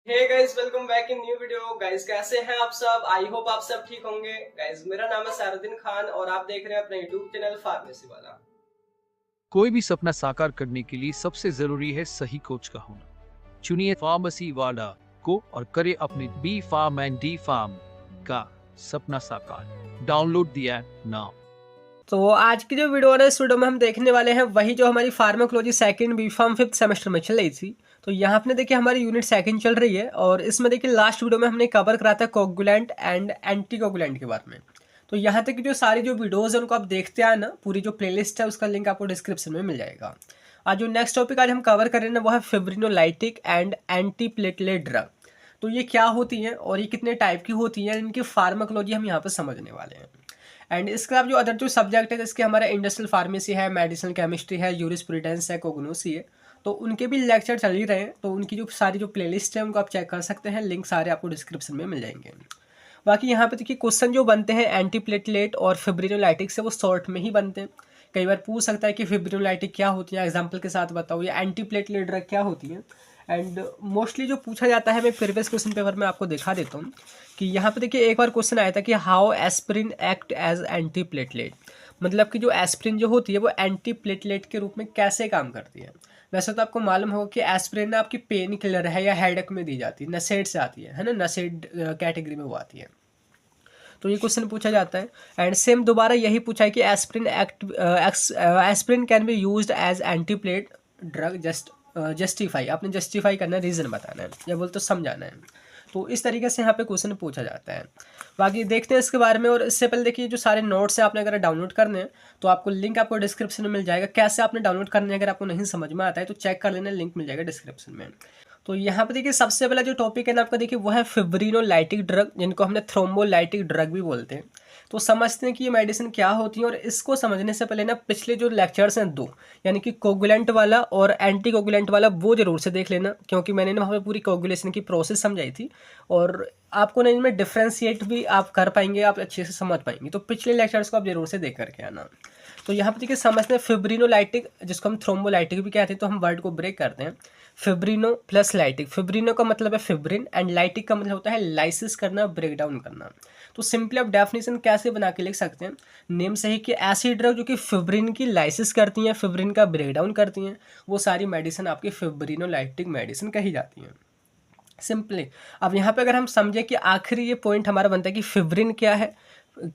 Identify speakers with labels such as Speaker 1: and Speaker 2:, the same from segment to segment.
Speaker 1: Hey guys, welcome back in new video. Guys कैसे हैं आप सब? आई होप आप सब ठीक होंगे। गाइस मेरा नाम है सारुद्दीन खान और आप देख रहे हैं अपना यूट्यूब चैनल फार्मेसी वाला।
Speaker 2: कोई भी सपना साकार करने के लिए सबसे जरूरी है सही कोच का होना। चुनिए फार्मेसी वाला को और करे अपने B pharm and D pharm का सपना साकार। Download the app now.
Speaker 1: तो आज की जो वीडियो है, इस वीडियो में हम देखने वाले हैं वही जो हमारी pharmacology second B pharm fifth semester में चल रही थी। तो यहाँ पे देखिए हमारी यूनिट सेकंड चल रही है और इसमें देखिए लास्ट वीडियो में हमने कवर करा था कोगुलेंट एंड एंटी कोगुलेंट के बारे में। तो यहाँ तक की जो सारी जो वीडियोज़ है उनको आप देखते आए ना, पूरी जो प्लेलिस्ट है उसका लिंक आपको डिस्क्रिप्शन में मिल जाएगा। आज जो नेक्स्ट टॉपिक आज हम कवर कर रहे हैं ना, वो है fibrinolytic and anti platelet drug. तो ये क्या होती हैं और ये कितने टाइप की होती हैं, इनकी फार्माकोलॉजी हम यहाँ पर समझने वाले हैं। एंड इसके अलावा जो अदर जो सब्जेक्ट है, जैसे हमारा इंडस्ट्रियल फार्मेसी है, मेडिसिनल केमिस्ट्री है, यूरिस्प्रूडेंस है, कोग्नोसी है, तो उनके भी लेक्चर चल ही रहे हैं। तो उनकी जो सारी जो प्लेलिस्ट है उनको आप चेक कर सकते हैं, लिंक सारे आपको डिस्क्रिप्शन में मिल जाएंगे। बाकी यहाँ पे देखिए क्वेश्चन जो बनते हैं एंटी प्लेटलेट और फिब्रिनोलाइटिक से, वो शॉर्ट में ही बनते हैं। कई बार पूछ सकता है कि फिब्रिनोलाइटिक क्या होती है, एग्जाम्पल के साथ बताओ, या एंटी प्लेटलेट ड्रग क्या होती है। एंड मोस्टली जो पूछा जाता है, मैं प्रीवियस क्वेश्चन पेपर में आपको दिखा देता हूँ कि यहाँ पे देखिए एक बार क्वेश्चन आया था कि how aspirin act as anti platelet. मतलब कि जो एस्पिरिन जो होती है वो एंटी प्लेटलेट के रूप में कैसे काम करती है। वैसे तो आपको मालूम होगा कि एस्पिरिन ना आपकी पेन किलर है या हेडेक में दी जाती है, नसेड से आती है ना, नसेड कैटेगरी में वो आती है। तो ये क्वेश्चन पूछा जाता है। एंड सेम दोबारा यही पूछा है कि aspirin can be used as anti plate drug, justify, आपने जस्टिफाई करना है, रीज़न बताना है, या बोल तो समझाना है। तो इस तरीके से यहाँ पे क्वेश्चन पूछा जाता है। बाकी देखते हैं इसके बारे में। और इससे पहले देखिए जो सारे नोट्स हैं आपने अगर डाउनलोड करने हैं तो आपको लिंक आपको डिस्क्रिप्शन में मिल जाएगा। कैसे आपने डाउनलोड करने हैं अगर आपको नहीं समझ में आता है तो चेक कर लेना, लिंक मिल जाएगा डिस्क्रिप्शन में। तो यहाँ पे देखिए सबसे पहला जो टॉपिक है ना आपका, देखिए वो है फिब्रिनोलाइटिक ड्रग, जिनको हमने थ्रोम्बोलाइटिक ड्रग भी बोलते हैं। तो समझते हैं कि ये मेडिसिन क्या होती है। और इसको समझने से पहले ना पिछले जो लेक्चर्स हैं दो, यानी कि कोगुलेंट वाला और एंटी कोगुलेंट वाला, वो जरूर से देख लेना, क्योंकि मैंने ना वहाँ पे पूरी कोगुलेशन की प्रोसेस समझाई थी और आपको ना इनमें डिफ्रेंशिएट भी आप कर पाएंगे, आप अच्छे से समझ पाएंगे। तो पिछले लेक्चर्स को आप जरूर से देख करके आना। तो यहाँ पे देखिए समझते हैं फिब्रिनोलाइटिक, जिसको हम थ्रोम्बोलाइटिक भी कहते हैं। तो हम वर्ड को ब्रेक करते हैं, फिब्रिनो प्लस लाइटिक। फिब्रिनो का मतलब है फिब्रिन एंड लाइटिक का मतलब होता है लाइसिस करना, ब्रेक डाउन करना। तो सिंपली आप डेफिनेशन कैसे बना के लिख सकते हैं, नेम से ही, कि ऐसी ड्रग जो कि फिब्रिन की लाइसिस करती हैं, फिब्रिन का ब्रेक डाउन करती हैं, वो सारी मेडिसिन आपकी फिब्रिनोलाइटिक मेडिसिन कही जाती हैं सिंपली। अब यहाँ पे अगर हम समझें कि आखिरी ये पॉइंट हमारा बनता है कि फिब्रिन क्या है,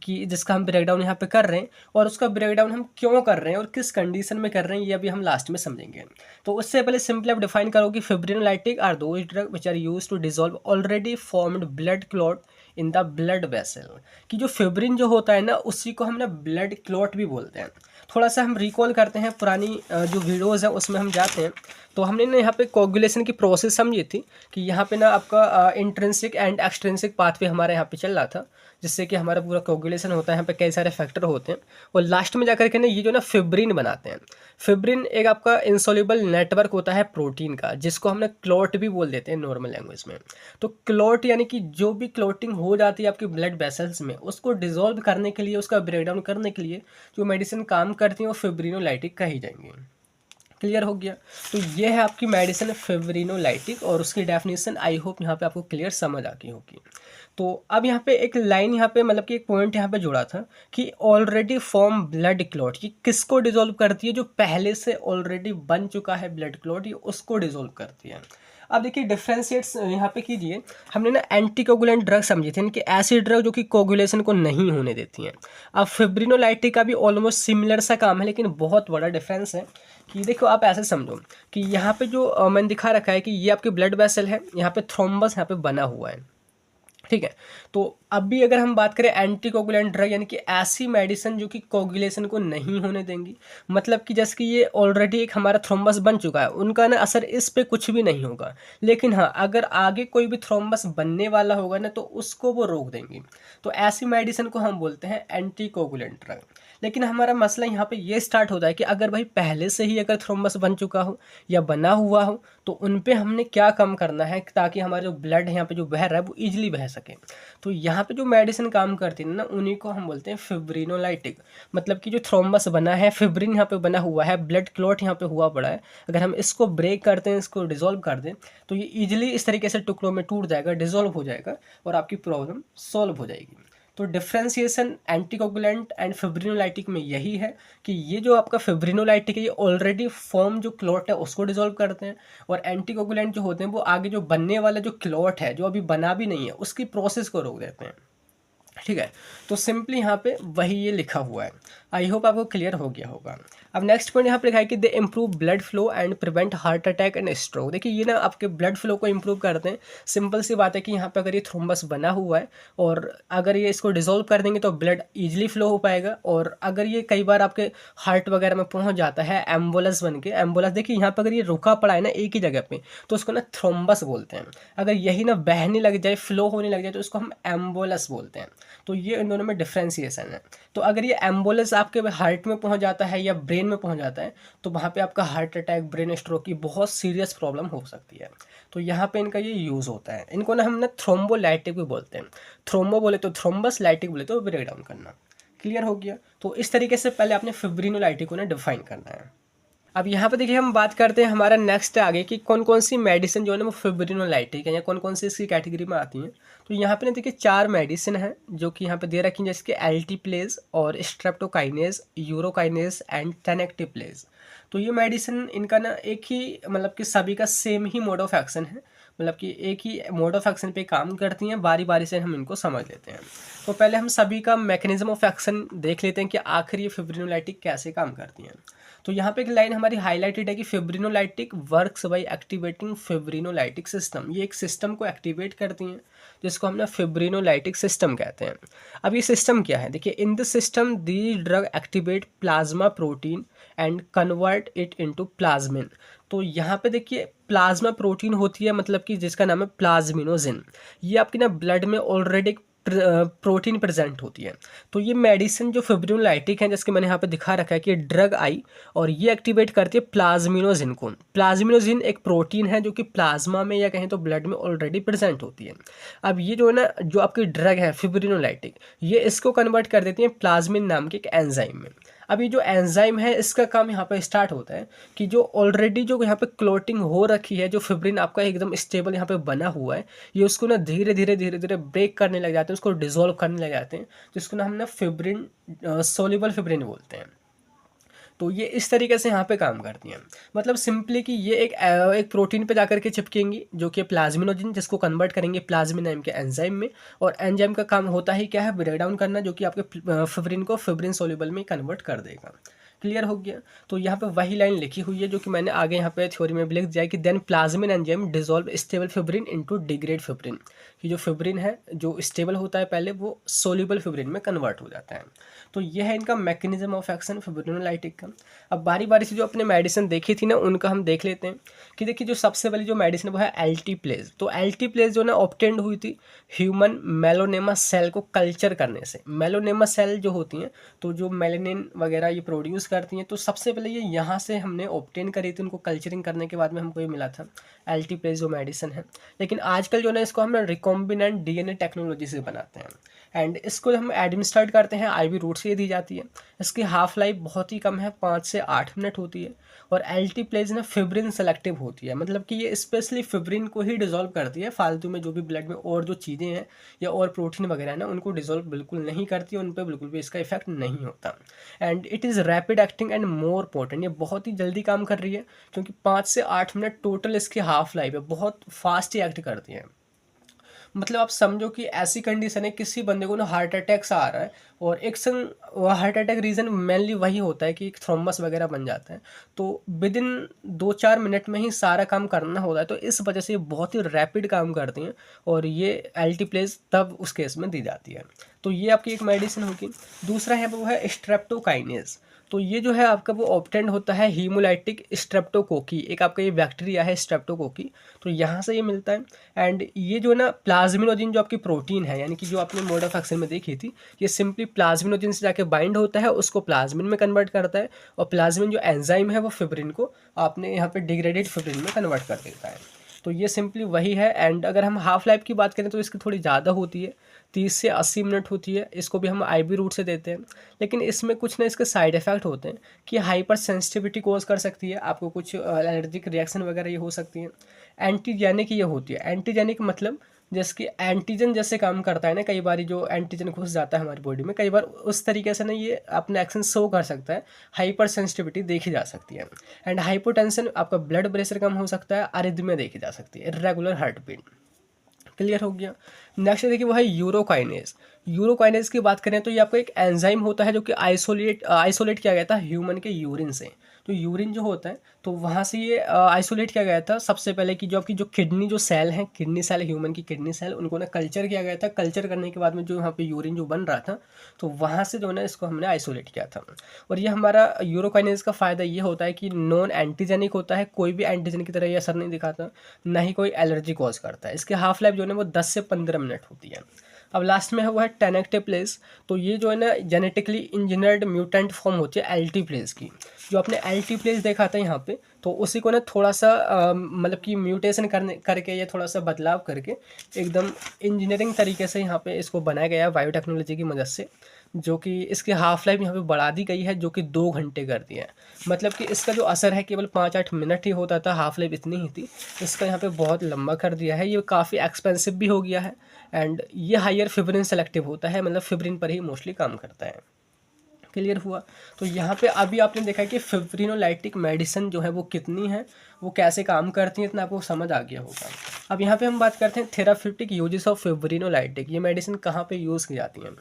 Speaker 1: कि जिसका हम ब्रेकडाउन यहाँ पे कर रहे हैं, और उसका ब्रेकडाउन हम क्यों कर रहे हैं और किस कंडीशन में कर रहे हैं, ये अभी हम लास्ट में समझेंगे। तो उससे पहले सिंपली आप डिफाइन करो कि fibrinolytic are those drug which are use to dissolve already formed blood clot in the blood vessel. कि जो फिब्रिन जो होता है ना, उसी को हम ना ब्लड क्लॉट भी बोलते हैं। थोड़ा सा हम रिकॉल करते हैं पुरानी जो वीडियोज़ हैं उसमें हम जाते हैं। तो हमने ना यहाँ पे कोगुलेशन की प्रोसेस समझी थी कि यहाँ पे ना आपका इंट्रिंसिक एंड एक्सट्रिंसिक पाथवे हमारे यहाँ पे चल रहा था, जिससे कि हमारा पूरा कोगुलेशन होता है। यहाँ पे कई सारे फैक्टर होते हैं और लास्ट में जाकर के ना ये जो ना फिब्रिन बनाते हैं। फिब्रिन एक आपका इंसोल्यूबल नेटवर्क होता है प्रोटीन का, जिसको हमने क्लॉट भी बोल देते हैं नॉर्मल लैंग्वेज में। तो क्लॉट यानी कि जो भी क्लॉटिंग हो जाती है आपकी ब्लड वेसल्स में, उसको डिजोल्व करने के लिए, उसका ब्रेकडाउन करने के लिए जो मेडिसिन काम करती हैं वो फिब्रिनोलाइटिक कही जाएंगी। क्लियर हो गया? तो ये है आपकी मेडिसिन फिब्रिनोलाइटिक और उसकी डेफिनेशन आई होप यहाँ पे आपको क्लियर समझ आ गई होगी। तो अब यहाँ पे एक लाइन, यहाँ पे मतलब कि एक पॉइंट यहाँ पे जोड़ा था कि ऑलरेडी फॉर्म ब्लड क्लॉट, ये किसको डिजोल्व करती है, जो पहले से ऑलरेडी बन चुका है ब्लड क्लॉट, ये उसको डिजोल्व करती है। अब देखिए डिफ्रेंशिएट्स यहाँ पे कीजिए, हमने ना एंटी कोगुलेंट ड्रग समझी थी, कि ऐसी ड्रग जो कि कोगुलेशन को नहीं होने देती हैं। अब फिब्रिनोलाइटिक का भी ऑलमोस्ट सिमिलर सा काम है, लेकिन बहुत बड़ा डिफरेंस है। कि देखो आप ऐसे समझो कि यहाँ पे जो मैंने दिखा रखा है कि ये आपकी ब्लड वेसल है, यहाँ पे थ्रोम्बस यहाँ पे बना हुआ है, ठीक है। तो अभी अगर हम बात करें एंटी कोगुलेंट ड्रग, यानी कि ऐसी मेडिसिन जो कि कोगुलेशन को नहीं होने देंगी, मतलब कि जैसे कि ये ऑलरेडी एक हमारा थ्रोम्बस बन चुका है, उनका ना असर इस पे कुछ भी नहीं होगा। लेकिन हाँ, अगर आगे कोई भी थ्रोम्बस बनने वाला होगा ना, तो उसको वो रोक देंगी। तो ऐसी मेडिसिन को हम बोलते हैं एंटी कोगुलेंट ड्रग। लेकिन हमारा मसला यहाँ पे ये स्टार्ट होता है कि अगर भाई पहले से ही अगर थ्रोम्बस बन चुका हो या बना हुआ हो, तो उन पे हमने क्या कम करना है ताकि हमारा जो ब्लड है यहाँ पे जो बह रहा है वो ईजिली बह सके। तो यहाँ पे जो मेडिसिन काम करती है ना, उन्हीं को हम बोलते हैं फिब्रिनोलाइटिक। मतलब कि जो थ्रोम्बस बना है, फिब्रिन यहाँ पे बना हुआ है, ब्लड क्लॉट यहाँ पे हुआ पड़ा है, अगर हम इसको ब्रेक करते हैं, इसको डिसॉल्व कर दें, तो ये ईजिली इस तरीके से टुकड़ों में टूट जाएगा, डिसॉल्व हो जाएगा और आपकी प्रॉब्लम सॉल्व हो जाएगी। तो डिफ्रेंसिएशन एंटीकोगुलेंट एंड फिब्रिनोलाइटिक में यही है कि ये जो आपका फिब्रिनोलाइटिक है, ये ऑलरेडी फॉर्म जो क्लॉट है उसको डिसॉल्व करते हैं, और एंटीकोगुलेंट जो होते हैं वो आगे जो बनने वाला जो क्लॉट है, जो अभी बना भी नहीं है, उसकी प्रोसेस को रोक देते हैं। ठीक है, तो सिंपली यहाँ पे वही ये लिखा हुआ है। आई होप आपको क्लियर हो गया होगा। अब नेक्स्ट पॉइंट यहाँ पे लिखा है कि दे improve blood flow and prevent heart attack and stroke. देखिए ये ना आपके ब्लड फ्लो को इम्प्रूव करते हैं। सिंपल सी बात है कि यहाँ पे अगर ये थ्रोम्बस बना हुआ है और अगर ये इसको डिसॉल्व कर देंगे तो ब्लड ईजिली फ्लो हो पाएगा, और अगर ये कई बार आपके हार्ट वगैरह में पहुँच जाता है एम्बुलेंस बन के, एम्बुलेंस देखिए यहाँ पर अगर ये रुका पड़ा है ना एक ही जगह पे, तो उसको ना थ्रोम्बस बोलते हैं। अगर यही ना बहने लग जाए, फ्लो होने लग जाए, तो उसको हम एम्बुलेंस बोलते हैं। तो ये इन दोनों में डिफ्रेंसिएशन है। तो अगर ये एम्बुलेंस आपके हार्ट में पहुंच जाता है या ब्रेन में पहुंच जाता है, तो वहाँ पे आपका हार्ट अटैक, ब्रेन स्ट्रोक की बहुत सीरियस प्रॉब्लम हो सकती है। तो यहाँ पे इनका ये यूज़ होता है। इनको ना हम ना थ्रोम्बोलाइटिक भी बोलते हैं। थ्रोम्बो बोले तो थ्रोम्बस, लाइटिक बोले तो ब्रेक डाउन करना। क्लियर हो गया। तो इस तरीके से पहले आपने फिब्रिनोलाइटिक को ना डिफाइन करना है। अब यहाँ पे देखिए हम बात करते हैं हमारा नेक्स्ट आगे कि कौन कौन सी मेडिसिन जो है ना वो फिब्रिनोलाइटिक है, या कौन कौन सी इसकी कैटेगरी में आती हैं। तो यहाँ पे ना देखिए 4 मेडिसिन हैं जो कि यहाँ पे दे रखी हैं, जैसे कि एल्टीप्लेज और स्ट्रेप्टोकाइनेज, यूरोकाइनेज एंड टेनेक्टिप्लेज। तो ये मेडिसिन इनका ना एक ही मतलब कि सभी का same he mode of action है, मतलब कि एक ही मोड ऑफ एक्शन पे काम करती हैं। बारी बारी से हम इनको समझ लेते हैं। तो पहले हम सभी का मैकेनिज्म ऑफ एक्शन देख लेते हैं कि आखिर ये फिब्रिनोलाइटिक कैसे काम करती हैं। तो यहाँ पे एक लाइन हमारी हाईलाइटेड है कि fibrinolytic works by activating fibrinolytic system. ये एक सिस्टम को एक्टिवेट करती हैं जिसको हम ना फिब्रिनोलाइटिक सिस्टम कहते हैं। अब ये सिस्टम क्या है, देखिए in this system the drug activate plasma protein and convert it into plasmin. तो यहाँ पे देखिए प्लाज्मा प्रोटीन होती है, मतलब कि जिसका नाम है प्लाज्मिनोजिन। ये आपकी ना ब्लड में ऑलरेडी प्रोटीन प्रेजेंट होती है। तो ये मेडिसिन जो फिब्रिनोलाइटिक है, जिसके मैंने यहाँ पे दिखा रखा है कि ड्रग आई और ये एक्टिवेट करती है प्लाज्मिनोजिन को। प्लाज्मिनोजिन एक प्रोटीन है जो कि प्लाज्मा में या कहें तो ब्लड में ऑलरेडी प्रेजेंट होती है। अब ये जो है ना, जो आपकी ड्रग है फिब्रिनोलाइटिक, ये इसको कन्वर्ट कर देती है प्लाज्मिन नाम के एक एंजाइम में। अब ये जो एंजाइम है इसका काम यहाँ पे स्टार्ट होता है कि जो ऑलरेडी जो यहाँ पे क्लोटिंग हो रखी है, जो फिब्रिन आपका एकदम स्टेबल यहाँ पे बना हुआ है, ये उसको ना धीरे धीरे धीरे धीरे ब्रेक करने लग जाते हैं, उसको डिसॉल्व करने लग जाते हैं, जिसको ना हम ना फिब्रिन सोल्यूबल फिब्रिन बोलते हैं। तो ये इस तरीके से यहाँ पे काम करती हैं। मतलब सिंपली कि ये एक प्रोटीन पे जाकर के चिपकेंगी जो कि प्लाज्मिनोजिन, जिसको कन्वर्ट करेंगे प्लाज्मिन नाम के एंजाइम में, और एंजाइम का काम होता ही क्या है, ब्रेक डाउन करना, जो कि आपके फिब्रिन को फिब्रिन सोल्यूबल में कन्वर्ट कर देगा। क्लियर हो गया। तो यहाँ पे वही लाइन लिखी हुई है जो कि मैंने आगे यहाँ पे थ्योरी में भी लिख दिया है कि then plasmin enzyme dissolve stable fibrin into degrade fibrin, कि जो फिब्रिन है जो स्टेबल होता है पहले, वो सोल्यूबल फिब्रिन में कन्वर्ट हो जाता है। तो यह है इनका मैकेनिज्म ऑफ एक्शन फिब्रिनोलाइटिक का। अब बारी बारी से जो अपने मेडिसिन देखी थी ना उनका हम देख लेते हैं कि देखिए जो सबसे पहली जो मेडिसिन वो है एल्टीप्लेज। तो एल्टीप्लेज जो ना ऑब्टेन्ड हुई थी ह्यूमन मेलोनेमा सेल को कल्चर करने से। मेलोनेमा सेल जो होती हैं तो जो मेलेनिन वगैरह ये प्रोड्यूस करती हैं, तो सबसे पहले ये यहाँ से हमने ऑब्टेन करी थी। उनको कल्चरिंग करने के बाद में हमको ये मिला था एल्टीप्लेज जो मेडिसिन है। लेकिन आजकल जो ना इसको हम रिकॉम्बिनेंट डीएनए टेक्नोलॉजी से बनाते हैं, एंड इसको हम एडमिनिस्ट्रेट करते हैं आईवी रूट से, ये दी जाती है। इसकी हाफ लाइफ बहुत ही कम है, 5 से 8 मिनट होती है। और एल्टीप्लेज ना फिब्रिन सेलेक्टिव होती है, मतलब कि ये स्पेशली फिब्रिन को ही डिसॉल्व करती है। फालतू में जो भी ब्लड में और जो चीज़ें हैं या और प्रोटीन वगैरह है ना, उनको डिसॉल्व बिल्कुल नहीं करती है, उन पर बिल्कुल भी इसका इफेक्ट नहीं होता। And it is rapid acting and more potent. ये बहुत ही जल्दी काम कर रही है क्योंकि 5 से 8 मिनट टोटल इसकी हाफ लाइफ है, बहुत फास्ट ही एक्ट करती है। मतलब आप समझो कि ऐसी कंडीशन है, किसी बंदे को ना हार्ट अटैक सा आ रहा है, और एक संग हार्ट अटैक रीज़न मेनली वही होता है कि थ्रोम्बस वगैरह बन जाता है, तो विद इन 2-4 मिनट में ही सारा काम करना होता है। तो इस वजह से ये बहुत ही रैपिड काम करती हैं, और ये एल्टीप्लेज तब उस केस में दी जाती है। तो ये आपकी एक मेडिसिन होगी। दूसरा है वो है स्ट्रेप्टोकाइनेज। तो ये जो है आपका वो ऑब्टेंड होता है हीमोलाइटिक स्ट्रेप्टोकोकी, एक आपका ये बैक्टीरिया है स्ट्रेप्टोकोकी, तो यहाँ से ये मिलता है। एंड ये जो ना प्लाज्मिनोजिन जो आपकी प्रोटीन है, यानी कि जो आपने मोड ऑफ एक्शन में देखी थी, ये सिंपली प्लाज्मिनोजिन से जाके बाइंड होता है, उसको प्लाज्मिन में कन्वर्ट करता है, और प्लाज्मिन जो एंजाइम है वो फिब्रिन को आपने यहाँ पे डिग्रेडेड फिब्रिन में कन्वर्ट कर देता है। तो ये सिंपली वही है। एंड अगर हम हाफ लाइफ की बात करें तो इसकी थोड़ी ज़्यादा होती है, 30 से 80 मिनट होती है। इसको भी हम IV रूट से देते हैं, लेकिन इसमें कुछ ना इसके साइड इफ़ेक्ट होते हैं कि हाइपर सेंसिटिविटी कोज कर सकती है, आपको कुछ एलर्जिक रिएक्शन वगैरह ये हो सकती है। एंटीजेनिक ये होती है, एंटीजेनिक मतलब जैसे कि एंटीजन जैसे काम करता है ना, कई बार जो एंटीजन घुस जाता है हमारी बॉडी में, कई बार उस तरीके से ना ये अपने एक्शन शो कर सकता है, हाइपर सेंसिटिविटी देखी जा सकती है। एंड हाइपोटेंशन, आपका ब्लड प्रेशर कम हो सकता है, अरिथमिया देखी जा सकती है, इरेगुलर हार्ट बीट। क्लियर हो गया। नेक्स्ट देखिए वो है यूरोकाइनेज। यूरोकाइनेज की बात करें तो ये आपका एक एंजाइम होता है जो कि आइसोलेट किया गया था ह्यूमन के यूरिन से। तो यूरिन जो होता है तो वहाँ से ये आइसोलेट किया गया था सबसे पहले कि जो आपकी जो किडनी जो सेल हैं, किडनी सेल, ह्यूमन की किडनी सेल, उनको ना कल्चर किया गया था। कल्चर करने के बाद में जो यहाँ पे यूरिन जो बन रहा था तो वहाँ से जो है ना इसको हमने आइसोलेट किया था। और ये हमारा यूरोकाइनेज का फ़ायदा ये होता है कि नॉन एंटीजेनिक होता है, कोई भी एंटीजन की तरह ये असर नहीं दिखाता, ना ही कोई एलर्जी कॉज करता है। इसकी हाफ लाइफ जो है ना वो 10 से 15 मिनट होती है। अब लास्ट में है वो है टेनेक्टेप्लेस। तो ये जो है ना जेनेटिकली इंजीनियर्ड म्यूटेंट फॉर्म होती है एल्टीप्लेस की। जो आपने एल्टीप्लेस देखा था यहाँ पे, तो उसी को ना थोड़ा सा मतलब कि म्यूटेशन करके या थोड़ा सा बदलाव करके एकदम इंजीनियरिंग तरीके से यहाँ पे इसको बनाया गया है बायोटेक्नोलॉजी की मदद से, जो कि इसकी हाफ लाइफ यहाँ पे बढ़ा दी गई है, जो कि 2 घंटे कर दिया है। मतलब कि इसका जो असर है केवल 5-8 मिनट ही होता था, हाफ लाइफ इतनी ही थी, इसका यहाँ पे बहुत लंबा कर दिया है। ये काफ़ी एक्सपेंसिव भी हो गया है। एंड ये हायर फिब्रिन सेलेक्टिव होता है, मतलब फिब्रिन पर ही मोस्टली काम करता है। क्लियर हुआ। तो यहाँ पे अभी आपने देखा है कि फिब्रिनोलाइटिक मेडिसिन जो है वो कितनी है, वो कैसे काम करती है, इतना आपको समझ आ गया होगा। अब यहाँ पे हम बात करते हैं थेराप्यूटिक यूजेस ऑफ फिब्रिनोलाइटिक। ये मेडिसिन कहाँ पे यूज़ की जाती हैं।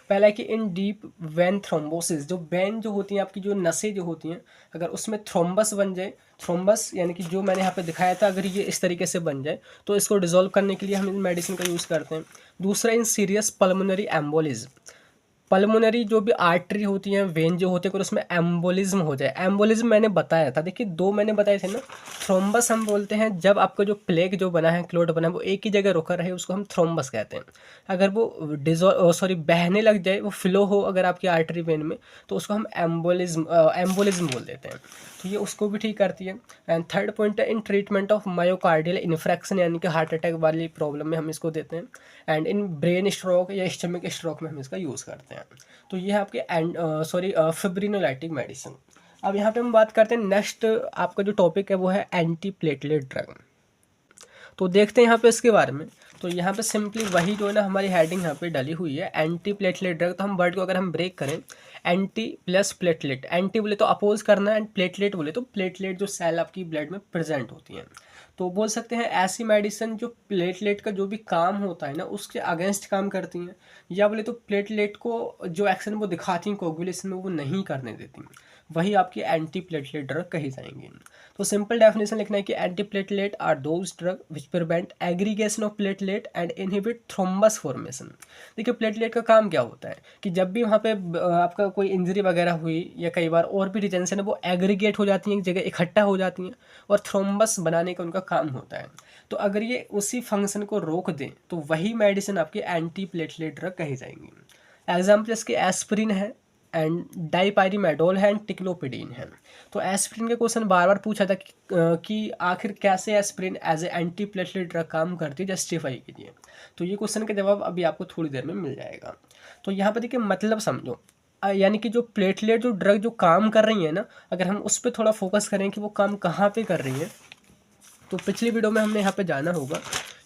Speaker 1: पहला है कि इन डीप वेन थ्रोम्बोसिस, जो वेन जो होती हैं आपकी जो नसें जो होती हैं, अगर उसमें थ्रोम्बस बन जाए, थ्रोम्बस यानी कि जो मैंने यहाँ पे दिखाया था, अगर ये इस तरीके से बन जाए तो इसको डिसॉल्व करने के लिए हम इन मेडिसिन का यूज़ करते हैं। दूसरा, इन सीरियस पल्मोनरी एम्बोलिज्म, पल्मोनरी जो भी आर्टरी होती हैं, वेन जो होते हैं, अगर उसमें एम्बोलिज्म हो जाए। एम्बोलिज्म मैंने बताया था, देखिए 2 मैंने बताए थे ना। थ्रोम्बस हम बोलते हैं जब आपका जो प्लेग जो बना है, क्लोट बना है, वो एक ही जगह रुका रहे, उसको हम थ्रोम्बस कहते हैं। अगर वो बहने लग जाए, वो फ्लो हो अगर आपकी आर्टरी वेन में, तो उसको हम एम्बोलिज्म बोल देते हैं। तो ये उसको भी ठीक करती है। एंड थर्ड पॉइंट है in treatment of myocardial infarction, यानी कि हार्ट अटैक वाली प्रॉब्लम में हम इसको देते हैं। एंड इन ब्रेन स्ट्रोक या स्टमक स्ट्रोक में हम इसका यूज़ करते हैं। तो ये है आपके फिब्रिनोलाइटिक मेडिसिन। अब यहाँ पे हम बात करते हैं नेक्स्ट, आपका जो टॉपिक है वो है एंटी प्लेटलेट ड्रग। तो देखते हैं यहाँ पे इसके बारे में। तो यहाँ पे सिंपली वही जो है ना हमारी हेडिंग यहाँ पे डली हुई है, एंटी प्लेटलेट ड्रग। तो हम वर्ड को अगर हम ब्रेक करें, एंटी प्लस प्लेटलेट, एंटी बोले तो अपोज करना, एंड प्लेटलेट बोले तो प्लेटलेट जो सेल आपकी ब्लड में प्रेजेंट होती हैं। तो बोल सकते हैं ऐसी मेडिसिन जो प्लेटलेट का जो भी काम होता है ना उसके अगेंस्ट काम करती हैं, या बोले तो प्लेटलेट को जो एक्शन वो दिखाती हैं कोगुलेशन में वो नहीं करने देती, वही आपकी एंटी प्लेटलेट ड्रग कही जाएंगी। तो सिंपल डेफिनेशन लिखना है कि anti platelet are those drug which prevent aggregation of platelet and inhibit thrombus formation. देखिए प्लेटलेट का काम क्या होता है कि जब भी वहाँ पे आपका कोई इंजरी वगैरह हुई या कई बार और भी रीजन से ना वो एग्रीगेट हो जाती हैं, एक जगह इकट्ठा हो जाती हैं और थ्रोम्बस बनाने का उनका काम होता है। तो अगर ये उसी फंक्शन को रोक दें तो वही मेडिसिन आपकी एंटी प्लेटलेट ड्रग कही जाएंगी। एग्जाम्पल इसके एस्प्रिन है, एंड डाइपाइरिमेडोल है, एंड टिक्लोपिडीन है। तो एस्प्रिन के क्वेश्चन बार बार पूछा था कि आखिर कैसे aspirin as a anti platelet drug काम करती है, जस्टिफाई कीजिए। तो ये क्वेश्चन का जवाब अभी आपको थोड़ी देर में मिल जाएगा। तो यहाँ पर देखिए मतलब समझो, यानी कि जो प्लेटलेट जो ड्रग जो काम कर रही है ना, अगर हम उस पर थोड़ा फोकस करें कि वो काम कहाँ पे कर रही है, तो पिछली वीडियो में हमने यहाँ पे जाना होगा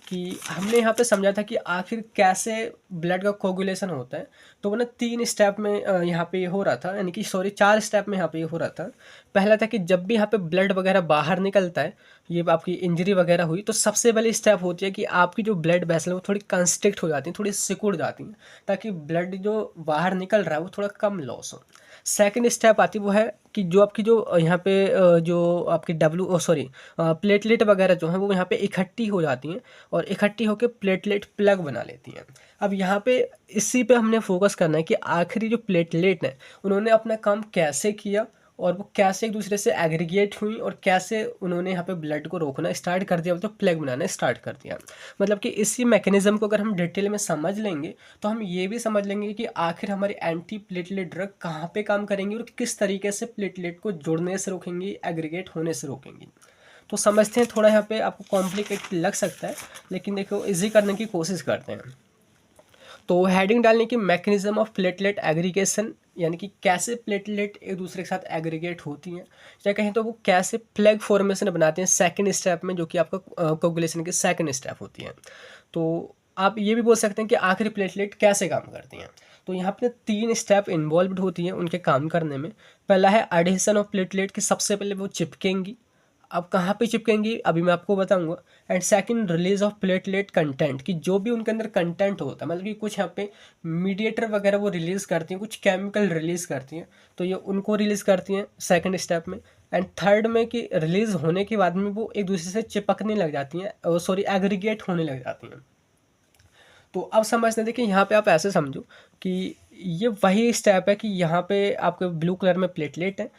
Speaker 1: कि हमने यहाँ पे समझा था कि आखिर कैसे ब्लड का कोगुलेशन होता है। तो वो ना 3 स्टेप में यहाँ पे ये हो रहा था, यानी कि 4 स्टेप में यहाँ पे ये हो रहा था। पहला था कि जब भी यहाँ पे ब्लड वगैरह बाहर निकलता है, ये आपकी इंजरी वगैरह हुई, तो सबसे पहले स्टेप होती है कि आपकी जो ब्लड वेसल है वो थोड़ी कंस्ट्रिक्ट हो जाती हैं, थोड़ी सिकुड़ जाती हैं, ताकि ब्लड जो बाहर निकल रहा है वो थोड़ा कम लॉस हो। सेकंड स्टेप आती वो है कि जो आपकी जो यहाँ पे जो आपकी प्लेटलेट वगैरह जो है वो यहाँ पे इकट्ठी हो जाती हैं और इकट्ठी होकर प्लेटलेट प्लग बना लेती हैं। अब यहाँ पे इसी पे हमने फोकस करना है कि आखिरी जो प्लेटलेट है उन्होंने अपना काम कैसे किया और वो कैसे एक दूसरे से एग्रीगेट हुई और कैसे उन्होंने यहाँ पे ब्लड को रोकना स्टार्ट कर दिया, मतलब प्लग बनाना स्टार्ट कर दिया। मतलब कि इसी मैकेनिज्म को अगर हम डिटेल में समझ लेंगे तो हम ये भी समझ लेंगे कि आखिर हमारी एंटी प्लेटलेट ड्रग कहाँ पे काम करेंगी और किस तरीके से प्लेटलेट को जुड़ने से रोकेंगी, एग्रीगेट होने से रोकेंगी। तो समझते हैं, थोड़ा यहाँ पे आपको कॉम्प्लिकेटेड लग सकता है, लेकिन देखो इजी करने की कोशिश करते हैं। तो हेडिंग डालने की मैकेनिज्म ऑफ प्लेटलेट एग्रीगेशन, यानी कि कैसे प्लेटलेट एक दूसरे के साथ एग्रीगेट होती हैं, या कहें तो वो कैसे फ्लैग फॉर्मेशन बनाते हैं सेकंड स्टेप में, जो कि आपका कोगुलेशन की सेकंड स्टेप होती है। तो आप ये भी बोल सकते हैं कि आखिरी प्लेटलेट कैसे काम करती हैं। तो यहाँ पे 3 स्टेप इन्वॉल्व होती हैं उनके काम करने में। पहला है एडिशन ऑफ प्लेटलेट, कि सबसे पहले वो चिपकेंगी। अब कहाँ पे चिपकेंगी अभी मैं आपको बताऊंगा। And second, release of platelet content, कि जो भी उनके अंदर कंटेंट होता है, मतलब कि कुछ यहाँ पे मीडिएटर वगैरह वो रिलीज़ करती हैं, कुछ केमिकल रिलीज़ करती हैं, तो ये उनको रिलीज़ करती हैं सेकंड स्टेप में। एंड थर्ड में कि रिलीज़ होने के बाद में वो एक दूसरे से चिपकने लग जाती हैं, सॉरी एग्रीगेट होने लग जाती हैं। तो अब समझते देखिए यहाँ पे आप ऐसे समझो कि ये वही स्टेप है कि यहाँ पे आपके ब्लू कलर में प्लेटलेट है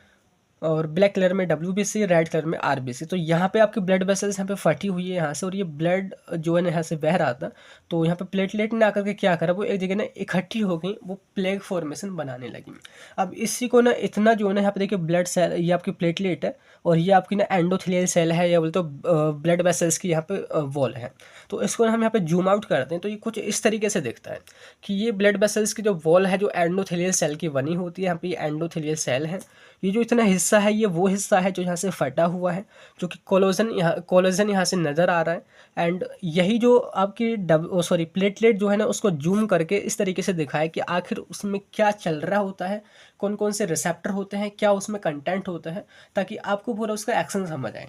Speaker 1: और ब्लैक कलर में WBC, रेड कलर में RBC। तो यहाँ पे आपकी ब्लड वेसल्स यहाँ पे फटी हुई है यहाँ से, और ये ब्लड जो है ना यहाँ से बह रहा था, तो यहाँ पे प्लेटलेट ने आकर के क्या करा, वो एक जगह ना इकट्ठी हो गई, वो प्लेग फॉर्मेशन बनाने लगी। अब इसी को ना इतना जो है ना यहाँ पे देखिए ब्लड सेल, ये आपकी प्लेटलेट है और ये आपकी ना एंडोथेलियल सेल है, या बोलते तो ब्लड वेसल्स की यहाँ पे वॉल है। तो इसको हम यहाँ पे जूम आउट करते हैं तो ये कुछ इस तरीके से दिखता है कि ये ब्लड वेसल्स की जो वॉल है जो एंडोथेलियल सेल की बनी होती है, यहाँ पे ये एंडोथेलियल सेल है। ये जो इतना हिस्सा है ये वो हिस्सा है जो यहाँ से फटा हुआ है, जो कि कोलोजन यहाँ से नज़र आ रहा है। एंड यही जो आपकी प्लेटलेट जो है ना उसको जूम करके इस तरीके से दिखाए कि आखिर उसमें क्या चल रहा होता है, कौन कौन से रिसेप्टर होते हैं, क्या उसमें कंटेंट होता है, ताकि आपको पूरा उसका एक्शन समझ आए।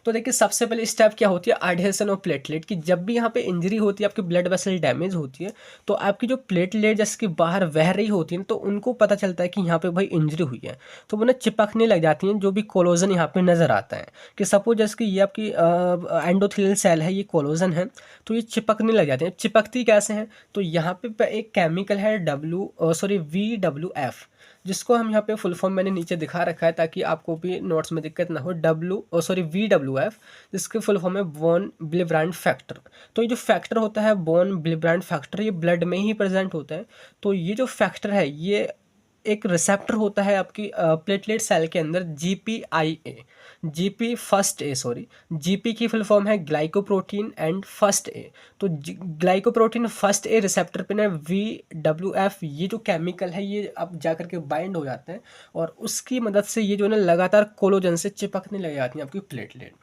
Speaker 1: तो देखिए सबसे पहले स्टेप क्या होती है, एडहेशन ऑफ प्लेटलेट, की जब भी यहाँ पे इंजरी होती है, आपकी ब्लड वेसल डैमेज होती है, तो आपकी जो प्लेटलेट जैसे कि बाहर बह रही होती है तो उनको पता चलता है कि यहाँ पे भाई इंजरी हुई है, तो वो ना चिपकने लग जाती हैं, जो भी कोलोजन यहाँ पे नज़र आता है। कि सपोज जैसे कि ये आपकी एंडोथेलियल सेल है, ये कोलोजन है, तो ये चिपकने लग जाते हैं। चिपकती कैसे हैं, तो यहाँ पे एक केमिकल है VWF, जिसको हम यहाँ पे फुल फॉर्म मैंने नीचे दिखा रखा है ताकि आपको भी नोट्स में दिक्कत ना हो। VWF, जिसके फुल फॉर्म है वॉन विलेब्रांड फैक्टर। तो ये जो फैक्टर होता है वॉन विलेब्रांड फैक्टर, ये ब्लड में ही प्रेजेंट होता है। तो ये जो फैक्टर है ये एक रिसेप्टर होता है आपकी प्लेटलेट सेल के अंदर, GP की फुल फॉर्म है ग्लाइकोप्रोटीन एंड फर्स्ट ए। तो ग्लाइकोप्रोटीन फर्स्ट ए रिसेप्टर पे ना VWF, ये जो केमिकल है ये अब जा करके बाइंड हो जाते हैं और उसकी मदद से ये जो है ना लगातार कोलोजन से चिपकने लग जाती हैं आपकी प्लेटलेट।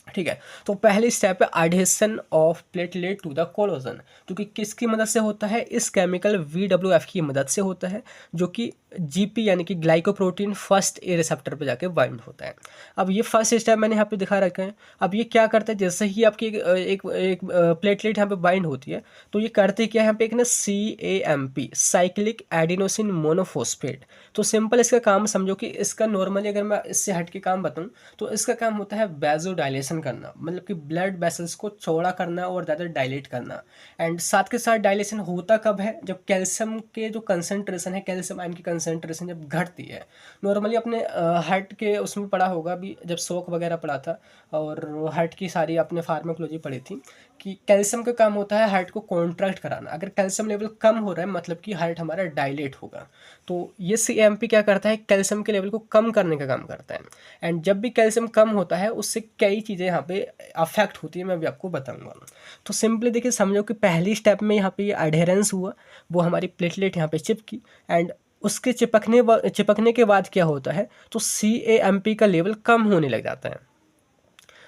Speaker 1: ठीक है, तो पहली स्टेप है adhesion of platelet to the collagen, जो कि किसकी मदद से होता है, इस केमिकल VWF की मदद से होता है, जो कि GP यानी कि ग्लाइकोप्रोटीन फर्स्ट ए रिसेप्टर पे जाके बाइंड होता है। अब ये फर्स्ट स्टेप मैंने यहाँ पे दिखा रखा है। अब ये क्या करता है, जैसे ही आपकी एक प्लेटलेट यहाँ पे बाइंड होती है तो ये करते क्या है, यहाँ पे एक ना CAMP, साइक्लिक एडिनोसिन मोनोफॉस्फेट। तो सिंपल इसका काम समझो कि इसका नॉर्मली अगर मैं इससे हट के काम बताऊँ तो इसका काम होता है वैसोडाइलेशन करना, मतलब कि ब्लड वेसल्स को चौड़ा करना और ज़्यादा डायलेट करना। एंड साथ के साथ डायलेशन होता कब है, जब कैल्शियम के जो कंसंट्रेशन है, कैल्शियम आयन की कंसंट्रेशन जब घटती है। नॉर्मली अपने हार्ट के उसमें पढ़ा होगा अभी जब शोक वगैरह पढ़ा था और हार्ट की सारी आपने फार्माकोलॉजी पढ़ी थी कि कैल्शियम का काम होता है हार्ट को कॉन्ट्रैक्ट कराना। अगर कैल्शियम लेवल कम हो रहा है मतलब कि हार्ट हमारा डायलेट होगा। तो ये CAMP क्या करता है, कैल्शियम के लेवल को कम करने का काम करता है। एंड जब भी कैल्शियम कम होता है उससे कई चीज़ें यहाँ पे अफेक्ट होती है, मैं अभी आपको बताऊंगा। तो सिंपली देखिए समझो कि पहली स्टेप में यहाँ पे ये एडहेरेंस हुआ, वो हमारी प्लेटलेट यहाँ पे चिपकी। एंड उसके चिपकने के बाद क्या होता है, तो CAMP का लेवल कम होने लग जाता है।